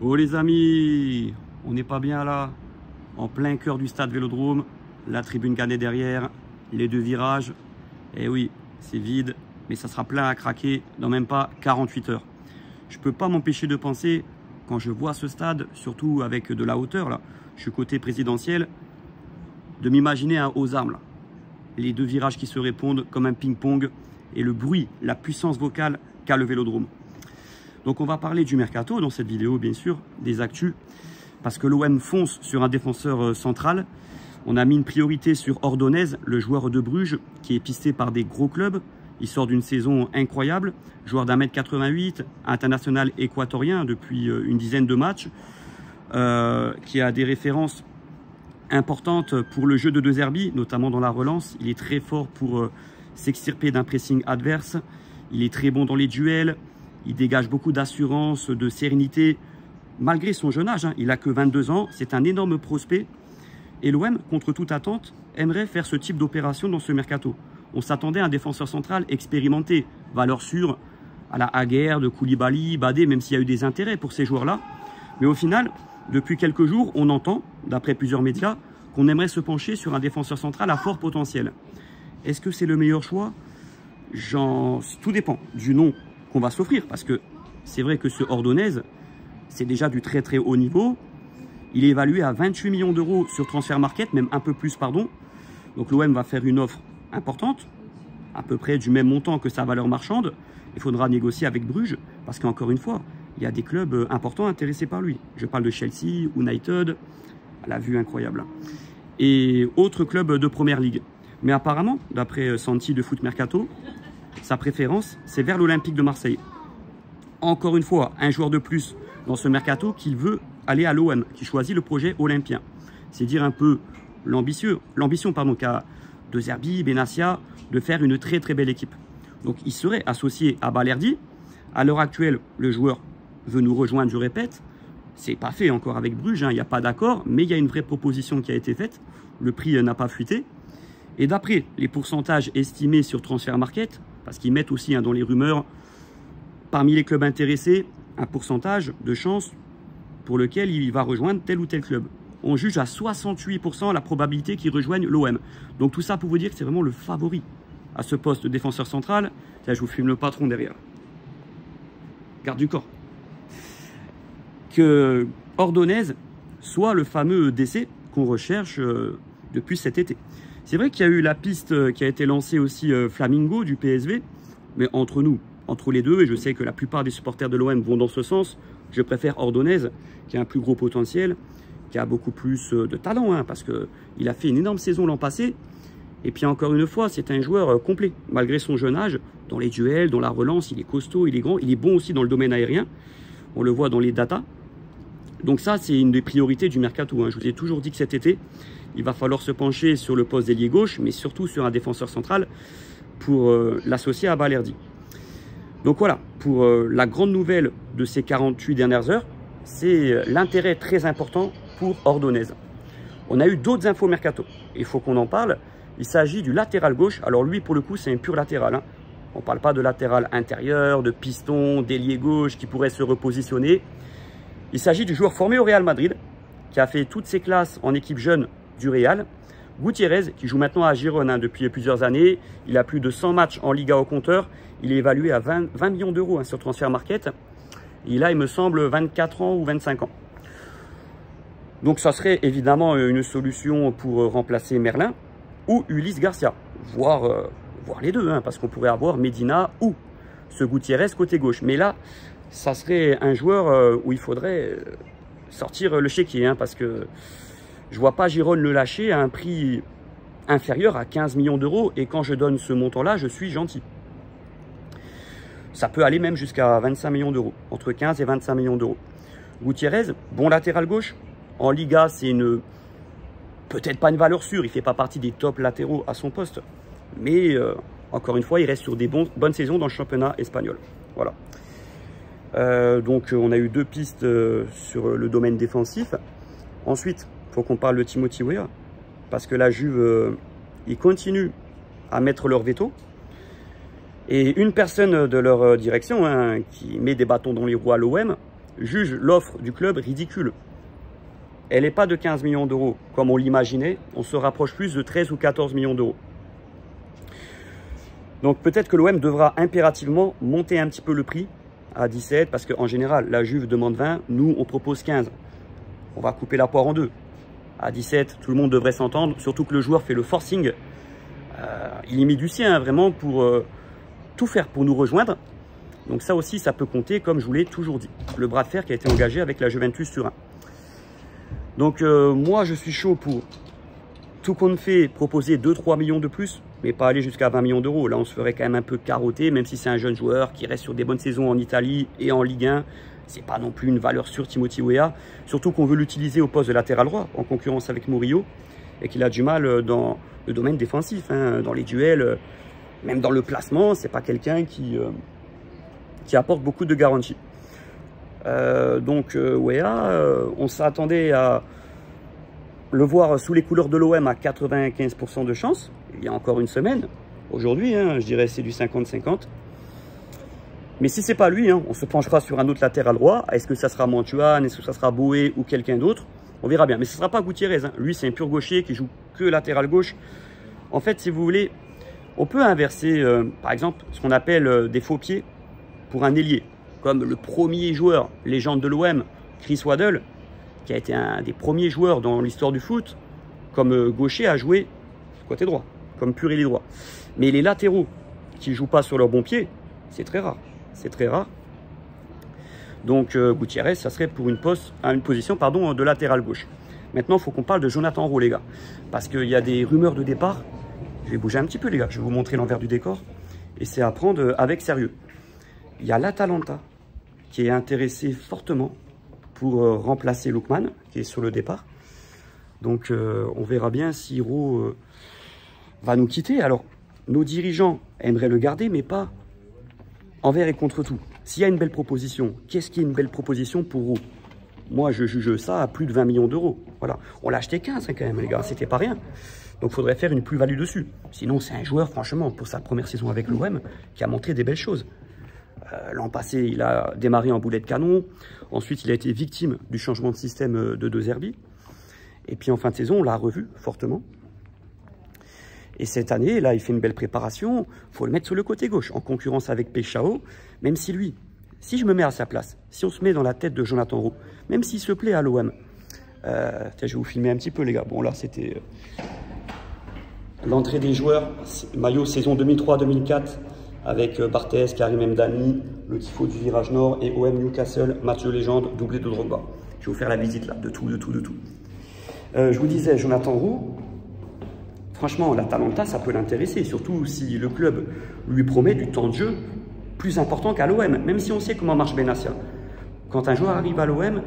Oh les amis, on n'est pas bien là, en plein cœur du stade Vélodrome, la tribune garnée derrière, les deux virages. Et oui, c'est vide, mais ça sera plein à craquer dans même pas 48 heures. Je peux pas m'empêcher de penser, quand je vois ce stade, surtout avec de la hauteur là, je suis côté présidentiel, de m'imaginer un aux armes là. Les deux virages qui se répondent comme un ping-pong et le bruit, la puissance vocale qu'a le Vélodrome. Donc on va parler du mercato dans cette vidéo, bien sûr, des actus, parce que l'OM fonce sur un défenseur central. On a mis une priorité sur Ordonez, le joueur de Bruges, qui est pisté par des gros clubs. Il sort d'une saison incroyable, joueur d'1m88, international équatorien depuis une dizaine de matchs, qui a des références importantes pour le jeu de De Zerbi, notamment dans la relance. Il est très fort pour s'extirper d'un pressing adverse. Il est très bon dans les duels. Il dégage beaucoup d'assurance, de sérénité, malgré son jeune âge. Il n'a que 22 ans, c'est un énorme prospect. Et l'OM, contre toute attente, aimerait faire ce type d'opération dans ce mercato. On s'attendait à un défenseur central expérimenté, valeur sûre, à la Aguerd, de Koulibaly, Badé, même s'il y a eu des intérêts pour ces joueurs-là. Mais au final, depuis quelques jours, on entend, d'après plusieurs médias, qu'on aimerait se pencher sur un défenseur central à fort potentiel. Est-ce que c'est le meilleur choix? Tout dépend du nom qu'on va s'offrir, parce que c'est vrai que ce Ordonez, c'est déjà du très très haut niveau. Il est évalué à 28 millions d'euros sur Transfermarkt, même un peu plus, pardon. Donc l'OM va faire une offre importante, à peu près du même montant que sa valeur marchande. Il faudra négocier avec Bruges, parce qu'encore une fois, il y a des clubs importants intéressés par lui. Je parle de Chelsea, United, à la vue incroyable. Et autres clubs de Première Ligue. Mais apparemment, d'après Santi de Foot Mercato, sa préférence, c'est vers l'Olympique de Marseille. Encore une fois, un joueur de plus dans ce mercato qui veut aller à l'OM, qui choisit le projet olympien. C'est dire un peu l'ambition qu'a De Zerbi, Benassia, de faire une très très belle équipe. Donc il serait associé à Balerdi. À l'heure actuelle, le joueur veut nous rejoindre, je répète. C'est pas fait encore avec Bruges, il n'y a pas d'accord, mais il y a une vraie proposition qui a été faite. Le prix n'a pas fuité. Et d'après les pourcentages estimés sur Transfermarkt, parce qu'ils mettent aussi dans les rumeurs, parmi les clubs intéressés, un pourcentage de chance pour lequel il va rejoindre tel ou tel club. On juge à 68% la probabilité qu'il rejoigne l'OM. Donc tout ça pour vous dire que c'est vraiment le favori à ce poste de défenseur central. Tiens, je vous filme le patron derrière. Garde du corps. Que Ordonez soit le fameux DC qu'on recherche depuis cet été. C'est vrai qu'il y a eu la piste qui a été lancée aussi Flamingo du PSV, mais entre nous, entre les deux, et je sais que la plupart des supporters de l'OM vont dans ce sens, je préfère Ordonez, qui a un plus gros potentiel, qui a beaucoup plus de talent, parce qu'il a fait une énorme saison l'an passé, et puis encore une fois, c'est un joueur complet, malgré son jeune âge, dans les duels, dans la relance, il est costaud, il est grand, il est bon aussi dans le domaine aérien, on le voit dans les datas. Donc ça, c'est une des priorités du mercato. Je vous ai toujours dit que cet été, il va falloir se pencher sur le poste d'ailier gauche, mais surtout sur un défenseur central pour l'associer à Balerdi. Donc voilà, pour la grande nouvelle de ces 48 dernières heures, c'est l'intérêt très important pour Ordonez. On a eu d'autres infos mercato, il faut qu'on en parle. Il s'agit du latéral gauche. Alors lui, pour le coup, c'est un pur latéral. On ne parle pas de latéral intérieur, de piston, d'ailier gauche qui pourrait se repositionner. Il s'agit du joueur formé au Real Madrid, qui a fait toutes ses classes en équipe jeune du Real. Gutiérrez, qui joue maintenant à Girona depuis plusieurs années. Il a plus de 100 matchs en Liga au compteur. Il est évalué à 20 millions d'euros sur Transfermarkt. Il a, il me semble, 24 ans ou 25 ans. Donc ça serait évidemment une solution pour remplacer Merlin ou Ulysse Garcia. Voire les deux, parce qu'on pourrait avoir Medina ou ce Gutiérrez côté gauche. Mais là, ça serait un joueur où il faudrait sortir le chéquier, parce que je ne vois pas Giron le lâcher à un prix inférieur à 15 millions d'euros. Et quand je donne ce montant-là, je suis gentil. Ça peut aller même jusqu'à 25 millions d'euros, entre 15 et 25 millions d'euros. Gutiérrez, bon latéral gauche. En Liga, c'est peut-être pas une valeur sûre. Il ne fait pas partie des top latéraux à son poste. Mais encore une fois, il reste sur des bonnes saisons dans le championnat espagnol. Voilà. Donc on a eu deux pistes sur le domaine défensif. Ensuite, il faut qu'on parle de Timothy Weah, parce que la Juve, ils continuent à mettre leur veto. Et une personne de leur direction qui met des bâtons dans les roues à l'OM, juge l'offre du club ridicule. Elle n'est pas de 15 millions d'euros comme on l'imaginait, on se rapproche plus de 13 ou 14 millions d'euros. Donc peut-être que l'OM devra impérativement monter un petit peu le prix à 17, parce qu'en général, la Juve demande 20, nous on propose 15. On va couper la poire en deux. À 17, tout le monde devrait s'entendre, surtout que le joueur fait le forcing. Il y met du sien, vraiment, pour tout faire pour nous rejoindre. Donc ça aussi, ça peut compter, comme je vous l'ai toujours dit. Le bras de fer qui a été engagé avec la Juventus Turin. Donc moi, je suis chaud pour tout compte fait proposer 2-3 millions de plus, mais pas aller jusqu'à 20 millions d'euros. Là, on se ferait quand même un peu carotter, même si c'est un jeune joueur qui reste sur des bonnes saisons en Italie et en Ligue 1. C'est pas non plus une valeur sûre, Timothy Weah. Surtout qu'on veut l'utiliser au poste de latéral droit, en concurrence avec Murillo, et qu'il a du mal dans le domaine défensif, hein, dans les duels, même dans le placement. C'est pas quelqu'un qui apporte beaucoup de garanties. Weah, on s'attendait à le voir sous les couleurs de l'OM à 95% de chance, il y a encore une semaine. Aujourd'hui, hein, je dirais c'est du 50-50. Mais si c'est pas lui, hein, on se penchera sur un autre latéral droit. Est-ce que ça sera Mantuan, est-ce que ça sera Boé ou quelqu'un d'autre? On verra bien. Mais ce ne sera pas Gutiérrez. Hein. Lui, c'est un pur gaucher qui joue que latéral gauche. En fait, si vous voulez, on peut inverser, par exemple, ce qu'on appelle des faux pieds pour un ailier. Comme le premier joueur, légende de l'OM, Chris Waddle, qui a été un des premiers joueurs dans l'histoire du foot, comme gaucher, a joué côté droit, comme pur ailier droit. Mais les latéraux qui ne jouent pas sur leur bon pied, c'est très rare. C'est très rare. Donc Gutiérrez, ça serait pour une position de latéral gauche. Maintenant, il faut qu'on parle de Jonathan Roux, les gars. Parce qu'il y a des rumeurs de départ. Je vais bouger un petit peu, les gars. Je vais vous montrer l'envers du décor. Et c'est à prendre avec sérieux. Il y a l'Atalanta qui est intéressé fortement pour remplacer Lookman, qui est sur le départ. Donc, on verra bien si Roux va nous quitter. Alors, nos dirigeants aimeraient le garder, mais pas envers et contre tout. S'il y a une belle proposition, qu'est-ce qui est une belle proposition pour Roux? Moi, je juge ça à plus de 20 millions d'euros. Voilà. On l'a acheté 15 hein, quand même, les gars. C'était pas rien. Donc, il faudrait faire une plus-value dessus. Sinon, c'est un joueur, franchement, pour sa première saison avec l'OM, qui a montré des belles choses. L'an passé, il a démarré en boulet de canon. Ensuite, il a été victime du changement de système de De Zerbi. Et puis, en fin de saison, on l'a revu fortement. Et cette année, là, il fait une belle préparation. Il faut le mettre sur le côté gauche, en concurrence avec Peixao. Même si lui, si je me mets à sa place, si on se met dans la tête de Jonathan Roux, même s'il se plaît à l'OM, je vais vous filmer un petit peu, les gars. Bon, là, c'était l'entrée des joueurs, maillot saison 2003-2004, avec Barthez, Karim Mdani, le tifo du virage nord, et OM Newcastle, Mathieu Légende, doublé de Drogba. Je vais vous faire la visite, là, de tout. Je vous disais, Jonathan Roux, franchement, l'Atalanta, ça peut l'intéresser, surtout si le club lui promet du temps de jeu plus important qu'à l'OM, même si on sait comment marche Benassia. Quand un joueur arrive à l'OM,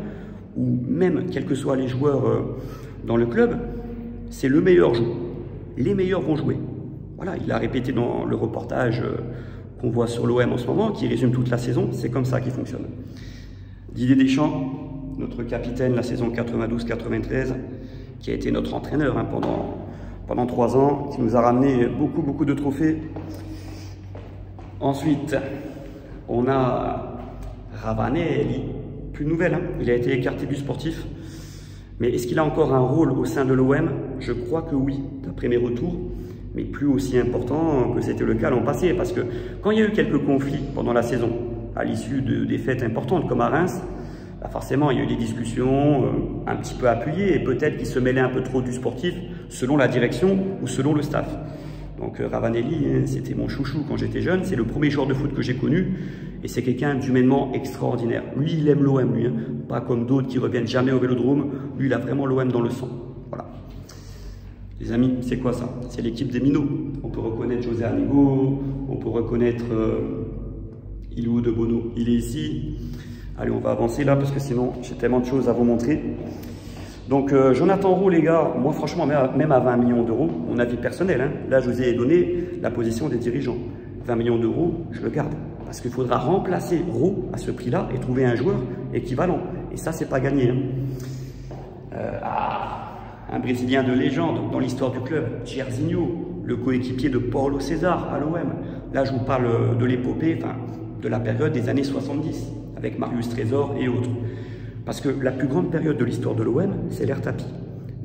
ou même quels que soient les joueurs dans le club, c'est le meilleur joue. Les meilleurs vont jouer. Voilà, il a répété dans le reportage qu'on voit sur l'OM en ce moment, qui résume toute la saison, c'est comme ça qu'il fonctionne. Didier Deschamps, notre capitaine la saison 92-93, qui a été notre entraîneur hein, pendant 3 ans, qui nous a ramené beaucoup de trophées. Ensuite, on a Ravanelli, plus de nouvelles, hein. Il a été écarté du sportif. Mais est-ce qu'il a encore un rôle au sein de l'OM? Je crois que oui, d'après mes retours, mais plus aussi important que c'était le cas l'an passé. Parce que quand il y a eu quelques conflits pendant la saison, à l'issue de défaites importantes comme à Reims, bah forcément il y a eu des discussions un petit peu appuyées et peut-être qu'il se mêlait un peu trop du sportif selon la direction ou selon le staff. Donc Ravanelli, c'était mon chouchou quand j'étais jeune, c'est le premier joueur de foot que j'ai connu et c'est quelqu'un d'humainement extraordinaire. Lui, il aime l'OM, lui, hein. Pas comme d'autres qui reviennent jamais au Vélodrome. Lui, il a vraiment l'OM dans le sang. Voilà. Les amis, c'est quoi ça? C'est l'équipe des minots. On peut reconnaître José Amigo, on peut reconnaître Ilou de Bono. Il est ici. Allez, on va avancer là parce que sinon, j'ai tellement de choses à vous montrer. Donc, Jonathan Roux, les gars, moi, franchement, même à 20 millions d'euros, mon avis personnel, hein, là, je vous ai donné la position des dirigeants. 20 millions d'euros, je le garde. Parce qu'il faudra remplacer Roux à ce prix-là et trouver un joueur équivalent. Et ça, c'est pas gagné. Hein. Un Brésilien de légende dans l'histoire du club, Jairzinho, le coéquipier de Paulo César à l'OM. Là, je vous parle de l'épopée, enfin, de la période des années 70, avec Marius Trésor et autres. Parce que la plus grande période de l'histoire de l'OM, c'est l'ère tapis.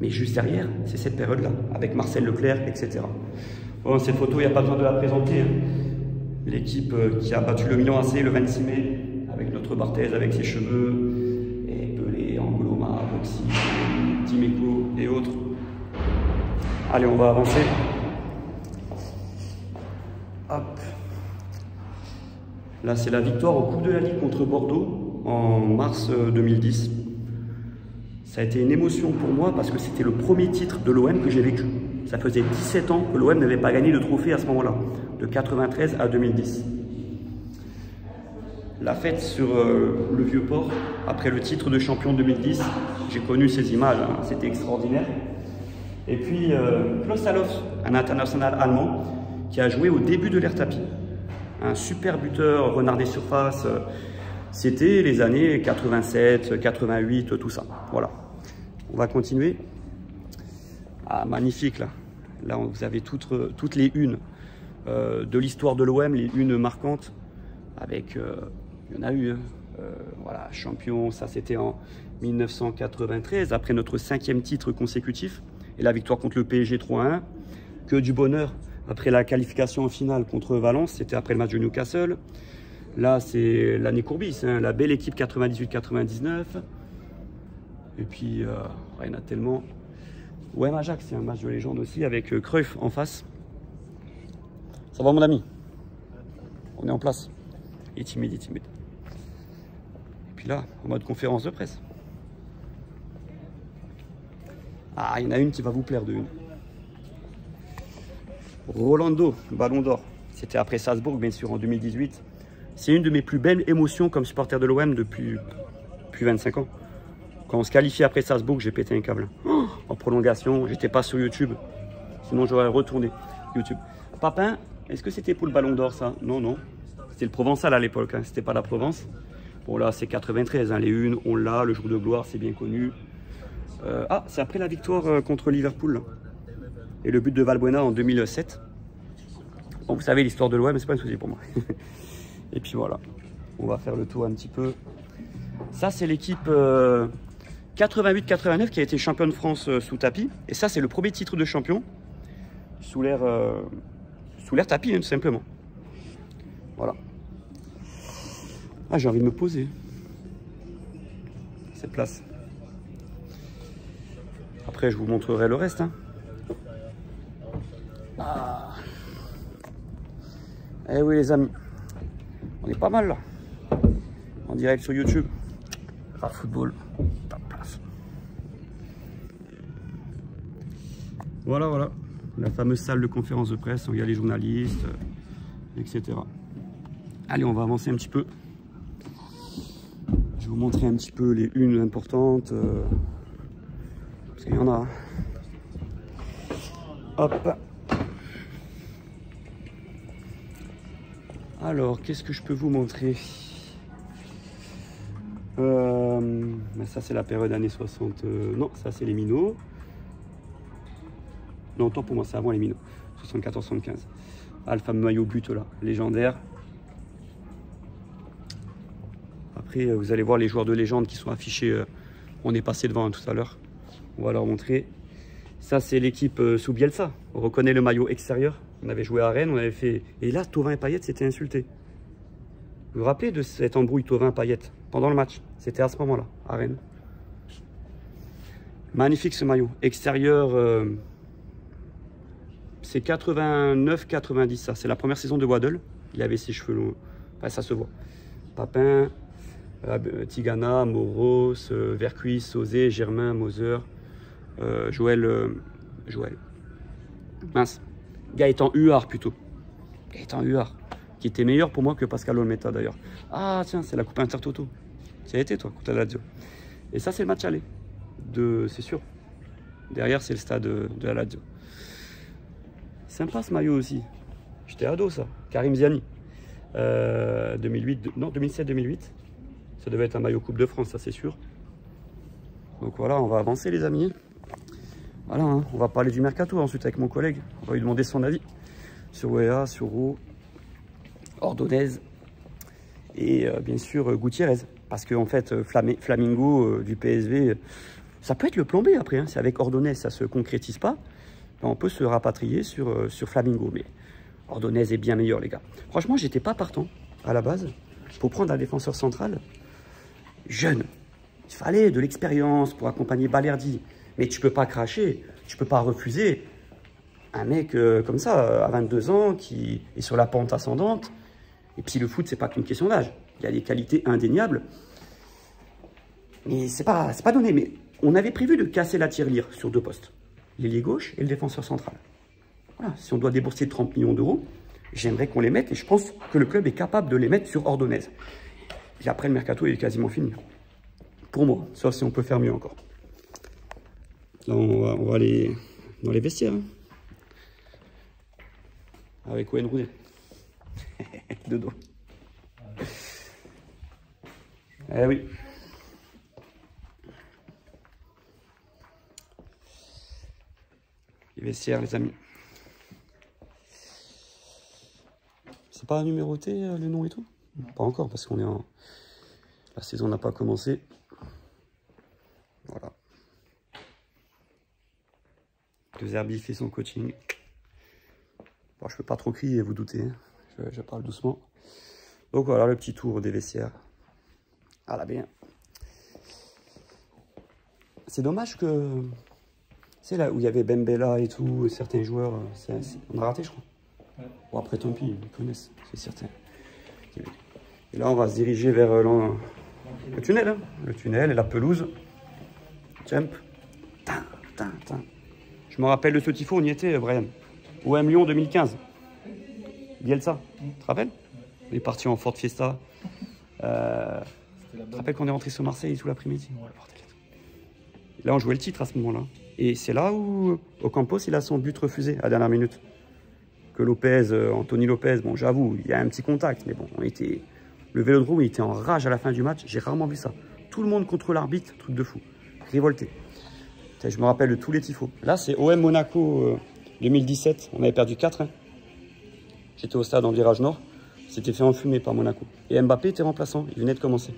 Mais juste derrière, c'est cette période-là, avec Marcel Leclerc, etc. Bon, cette photo, il n'y a pas besoin de la présenter. Hein. L'équipe qui a battu le Milan AC le 26 mai, avec notre Barthez, avec ses cheveux, et Pelé, Angoloma, Roxy, Dimeco et autres. Allez, on va avancer. Hop. Là, c'est la victoire au Coupe de la Ligue contre Bordeaux en mars 2010. Ça a été une émotion pour moi parce que c'était le premier titre de l'OM que j'ai vécu. Ça faisait 17 ans que l'OM n'avait pas gagné de trophée à ce moment-là, de 93 à 2010. La fête sur le Vieux-Port, après le titre de champion 2010, j'ai connu ces images, hein, c'était extraordinaire. Et puis, Klaus Allofs, un international allemand, qui a joué au début de l'ère tapis. Un super buteur, renard des surfaces. C'était les années 87, 88, tout ça. Voilà. On va continuer. Ah, magnifique, là. Là, vous avez toutes les unes de l'histoire de l'OM, les unes marquantes. Avec, il y en a eu, hein. Voilà, champion, ça c'était en 1993, après notre 5e titre consécutif. Et la victoire contre le PSG 3-1. Que du bonheur. Après la qualification en finale contre Valence, c'était après le match de Newcastle. Là, c'est l'année Courbis, hein, la belle équipe 98-99. Et puis, il y en a tellement. Ouais, Ajax, c'est un match de légende aussi, avec Cruyff en face. Ça va, mon ami? On est en place. Il est timide, il est timide. Et puis là, en mode conférence de presse. Ah, il y en a une qui va vous plaire de une. Rolando, ballon d'or. C'était après Salzbourg, bien sûr, en 2018. C'est une de mes plus belles émotions comme supporter de l'OM depuis 25 ans. Quand on se qualifie après Salzbourg, j'ai pété un câble. Oh, en prolongation, j'étais pas sur YouTube. Sinon, j'aurais retourné YouTube. Papin, est-ce que c'était pour le ballon d'or, ça? Non, non. C'était le Provençal à l'époque, hein. C'était pas la Provence. Bon, là, c'est 93. Hein. Les unes, on l'a. Le jour de gloire, c'est bien connu. Ah, c'est après la victoire contre Liverpool. Là. Et le but de Valbuena en 2007. Bon, vous savez, l'histoire de l'OM, mais c'est pas un souci pour moi. Et puis voilà, on va faire le tour un petit peu. Ça, c'est l'équipe 88-89 qui a été championne de France sous tapis. Et ça, c'est le premier titre de champion sous l'ère tapis, hein, tout simplement. Voilà. Ah, j'ai envie de me poser. Cette place. Après, je vous montrerai le reste. Hein. Ah. Eh oui, les amis. On est pas mal là. En direct sur YouTube. Rap Football. Pas de place. Voilà, voilà. La fameuse salle de conférence de presse où il y a les journalistes, etc. Allez, on va avancer un petit peu. Je vais vous montrer un petit peu les unes importantes. Parce qu'il y en a. Hop. Alors, qu'est-ce que je peux vous montrer? Ça, c'est la période années 60. Non, ça, c'est les Minots. Non, autant pour moi, c'est avant les Minots. 74-75. Ah, le fameux maillot but, là, légendaire. Après, vous allez voir les joueurs de légende qui sont affichés. On est passé devant tout à l'heure. On va leur montrer. Ça, c'est l'équipe sous Bielsa. On reconnaît le maillot extérieur. On avait joué à Rennes, on avait fait... Et là, Thauvin et Payet s'étaient insultés. Vous vous rappelez de cette embrouille Thauvin-Payet pendant le match? C'était à ce moment-là, à Rennes. Magnifique ce maillot. Extérieur, c'est 89-90, ça. C'est la première saison de Waddle. Il avait ses cheveux longs. Enfin, ça se voit. Papin, Tigana, Moros, Vercuis, Sauzé, Germain, Moser, Joël. Mince. Gaëtan Huard plutôt. Gaëtan Huard, qui était meilleur pour moi que Pascal Olmeta d'ailleurs. Ah tiens, c'est la Coupe Intertoto. Tu y as été toi, contre la Lazio. Et ça, c'est le match aller. C'est sûr. Derrière, c'est le stade de la Lazio. Sympa ce maillot aussi. J'étais ado ça. Karim Ziani. 2007-2008. Ça devait être un maillot Coupe de France, ça c'est sûr. Donc voilà, on va avancer les amis. Voilà, hein, on va parler du mercato ensuite avec mon collègue. On va lui demander son avis sur Wea, sur Roux, Ordonez Et bien sûr, Gutiérrez. Parce qu'en fait, Flamingo du PSV, ça peut être le plan B après. Hein. Si avec Ordonez, ça ne se concrétise pas, ben on peut se rapatrier sur Flamingo. Mais Ordonez est bien meilleur, les gars. Franchement, j'étais pas partant à la base pour prendre un défenseur central jeune. Il fallait de l'expérience pour accompagner Balerdi. Mais tu peux pas cracher, tu peux pas refuser un mec comme ça, à 22 ans, qui est sur la pente ascendante. Et puis le foot, c'est pas qu'une question d'âge. Il y a des qualités indéniables. Mais c'est pas donné. Mais on avait prévu de casser la tirelire sur 2 postes. L'ailier gauche et le défenseur central. Voilà, si on doit débourser 30 millions d'euros, j'aimerais qu'on les mette. Et je pense que le club est capable de les mettre sur Ordonez. Et après, le mercato est quasiment fini. Pour moi, sauf si on peut faire mieux encore. Là, on va aller dans les vestiaires. Hein. Avec Owen Roudet. De dos. Eh oui. Les vestiaires, les amis. C'est pas numéroté le nom et tout? Non. Pas encore, parce qu'on est en... La saison n'a pas commencé. Voilà. Que Zerbi fait son coaching. Bon, je peux pas trop crier, vous doutez. Hein. Je parle doucement. Donc voilà le petit tour des vestiaires. Ah là bien. C'est dommage que... C'est là où il y avait Bembella et tout, et certains joueurs. On a raté, je crois. Ouais. Bon, après, tant pis, ils connaissent, c'est certain. Et là, on va se diriger vers le tunnel. Hein. Le tunnel et la pelouse. Jump. Tin, tin, tin. Je me rappelle de ce tifo, on y était, Brian. OM Lyon 2015. Bielsa, tu te rappelles? On est parti en Ford Fiesta. Tu te rappelles qu'on est rentré sur Marseille tout l'après-midi? Ouais. Là, on jouait le titre à ce moment-là. Et c'est là où Ocampos, il a son but refusé à la dernière minute. Que Lopez, Anthony Lopez, bon, j'avoue, il y a un petit contact. Mais bon, le Vélodrome, il était en rage à la fin du match. J'ai rarement vu ça. Tout le monde contre l'arbitre, truc de fou. Révolté. Je me rappelle de tous les tifos. Là, c'est OM Monaco 2017. On avait perdu 4-1. J'étais au stade en virage nord. C'était fait enfumer par Monaco. Et Mbappé était remplaçant. Il venait de commencer.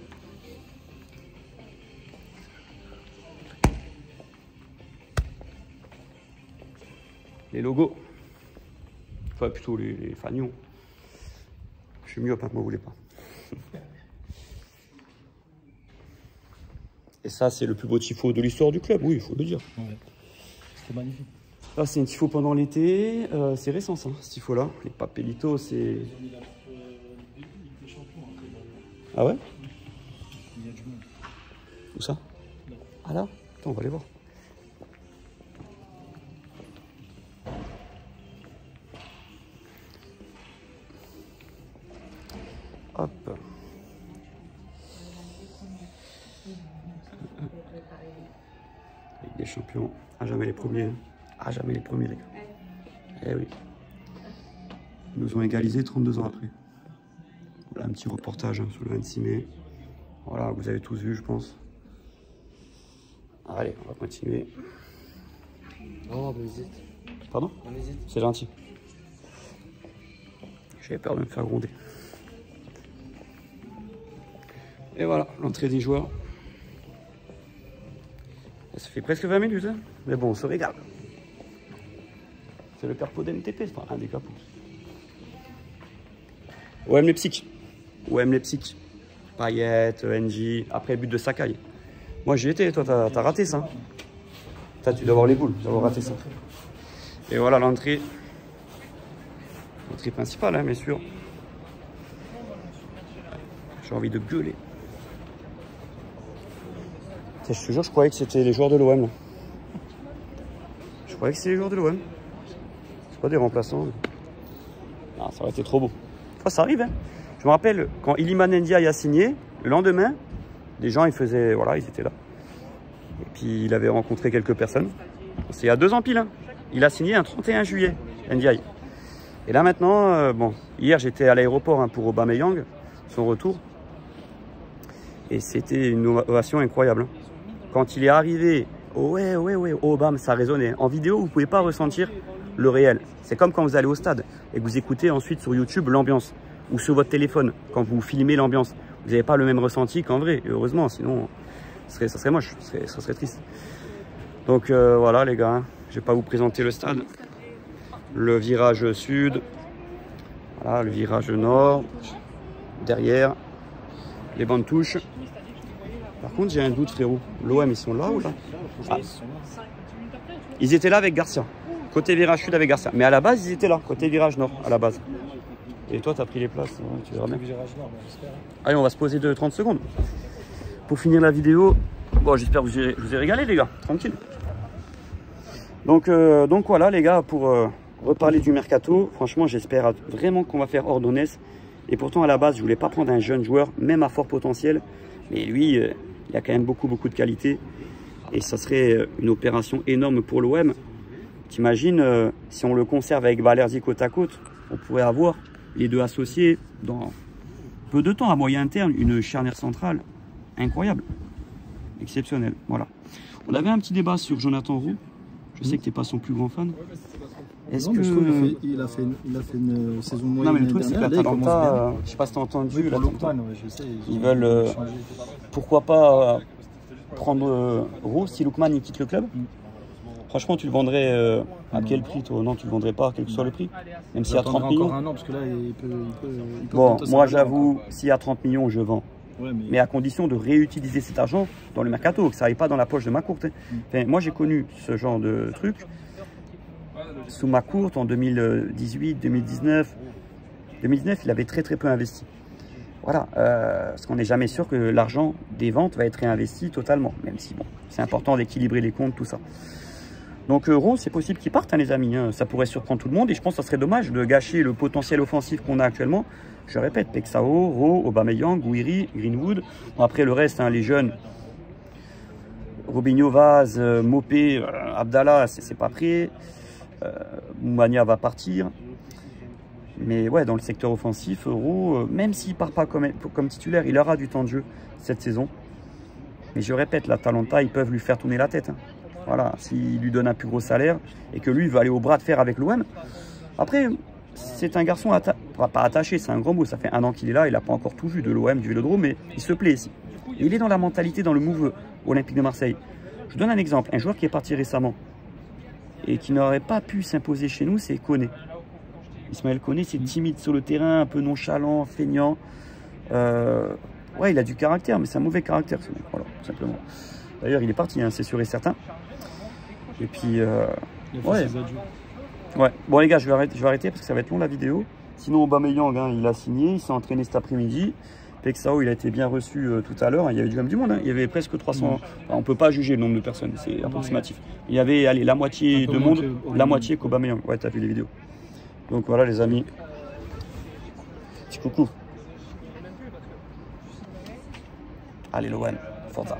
Les logos. Enfin, plutôt les fanions. Je suis myope, hein, moi, vous voulez pas. Et ça, c'est le plus beau tifo de l'histoire du club, oui, il faut le dire. Ouais. C'était magnifique. Là, c'est un tifo pendant l'été. C'est récent, ça, ce tifo-là. Les Papelitos, c'est... Ah ouais? Il y a du monde. Où ça? Là. Ah là? Attends, on va aller voir. Hop. Avec des champions, à jamais les premiers. À jamais les premiers, les gars. Eh oui. Ils nous ont égalisé 32 ans après. Voilà un petit reportage hein, sur le 26 mai. Voilà, vous avez tous vu, je pense. Allez, on va continuer. Non, on hésite. Pardon? On hésite. C'est gentil. J'avais peur de me faire gronder. Et voilà, l'entrée des joueurs. Ça fait presque 20 minutes, hein. Mais bon, on se régale. C'est le Carpo d'MTP, c'est pas un des capos. OM Leipzig. OM Leipzig. Payet, NJ, après le but de Sakai. Moi j'y étais, toi t'as raté ça. Toi, tu dois avoir les boules, tu dois avoir raté ça. Et voilà l'entrée. L'entrée principale, hein, bien sûr. J'ai envie de gueuler. Je te jure, je croyais que c'était les joueurs de l'OM. Je croyais que c'était les joueurs de l'OM. C'est pas des remplaçants. Ah, ça aurait été trop beau. Enfin, ça arrive. Hein. Je me rappelle, quand Iliman Ndiaye a signé, le lendemain, les gens, ils faisaient... Voilà, ils étaient là. Et puis, il avait rencontré quelques personnes. C'est il y a 2 ans pile. Hein. Il a signé un 31 juillet, Ndiaye. Et là, maintenant, bon, hier, j'étais à l'aéroport hein, pour Aubameyang, son retour. Et c'était une ovation incroyable. Hein. Quand il est arrivé, ouais, Obama, ça résonnait. En vidéo, vous ne pouvez pas ressentir le réel. C'est comme quand vous allez au stade et que vous écoutez ensuite sur YouTube l'ambiance. ou sur votre téléphone quand vous filmez l'ambiance. Vous n'avez pas le même ressenti qu'en vrai, et heureusement, sinon ça serait moche, ça serait triste. Donc voilà les gars, hein, je vais pas vous présenter le stade. Le virage sud, voilà, le virage nord, derrière, les bandes touches. Par contre, j'ai un doute, frérot. L'OM, ils sont là ou là? Ah. Ils étaient là avec Garcia. Côté virage sud avec Garcia. Mais à la base, ils étaient là, côté virage nord, à la base. Et toi, tu as pris les places. Ouais, tu verras bien. Allez, on va se poser 30 secondes. Pour finir la vidéo, bon, j'espère que je vous ai régalé, les gars. Tranquille. Donc voilà, les gars, pour reparler du mercato, franchement, j'espère vraiment qu'on va faire Ordonez. Et pourtant, à la base, je voulais pas prendre un jeune joueur, même à fort potentiel. Mais lui, il a quand même beaucoup de qualité. Et ça serait une opération énorme pour l'OM. T'imagines, si on le conserve avec Balerdi côte à côte, on pourrait avoir les deux associés dans peu de temps, à moyen terme, une charnière centrale incroyable, exceptionnelle. Voilà. On avait un petit débat sur Jonathan Roux. Je sais que tu n'es pas son plus grand fan. Est-ce que je trouve il a fait une saison moyenne? Non mais le truc c'est que l'Atalanta, je sais pas si tu as entendu, ils veulent pourquoi pas prendre Roux si Lookman il quitte le club. Franchement, tu le vendrais à quel prix toi? Non, tu le vendrais pas, quel que soit le prix, même s'il y a 30 millions. Encore un an, parce que là, il peut bon, moi j'avoue, s'il y a 30 millions, je vends. Ouais, mais à condition de réutiliser cet argent dans le mercato, que ça n'aille pas dans la poche de Macourt. Enfin, moi j'ai connu ce genre de truc sous Macourt en 2018, 2019. 2019, il avait très peu investi. Voilà, parce qu'on n'est jamais sûr que l'argent des ventes va être réinvesti totalement, même si bon, c'est important d'équilibrer les comptes, tout ça. Donc Roux, c'est possible qu'il parte, hein, les amis. Hein. Ça pourrait surprendre tout le monde et je pense que ça serait dommage de gâcher le potentiel offensif qu'on a actuellement. Je répète, Pexao, Roux, Aubameyang, Gouiri, Greenwood. Bon, après le reste, hein, les jeunes, Robinho, Vaz, Mopé, Abdallah, c'est pas prêt. Moumania va partir. Mais ouais, dans le secteur offensif, Roux, même s'il ne part pas comme titulaire, il aura du temps de jeu cette saison. Mais je répète, l'Atalanta, ils peuvent lui faire tourner la tête. Hein. Voilà, s'il lui donne un plus gros salaire et que lui veut aller au bras de fer avec l'OM. Après, c'est un garçon pas attaché, c'est un grand mot. Ça fait 1 an qu'il est là, il n'a pas encore tout vu de l'OM, du Vélodrome, mais il se plaît ici. Et il est dans la mentalité, dans le move olympique de Marseille. Je vous donne un exemple. Un joueur qui est parti récemment et qui n'aurait pas pu s'imposer chez nous, c'est Koné. Ismaël Koné, c'est timide sur le terrain, un peu nonchalant, feignant. Ouais, il a du caractère, mais c'est un mauvais caractère, ce mec. Voilà, tout simplement. D'ailleurs, il est parti, hein, c'est sûr et certain. Et puis, ouais. Bon les gars, je vais arrêter parce que ça va être long la vidéo. Sinon, Aubameyang, hein, il a signé, il s'est entraîné cet après-midi. Pexao, il a été bien reçu tout à l'heure. Il y avait du monde, hein. Il y avait presque 300. Enfin, on ne peut pas juger le nombre de personnes, c'est approximatif. Il y avait, allez, la moitié de monde, la moitié qu'Aubameyang. Ouais, tu as vu les vidéos. Donc voilà les amis. Petit coucou. Allez l'OM, Forza.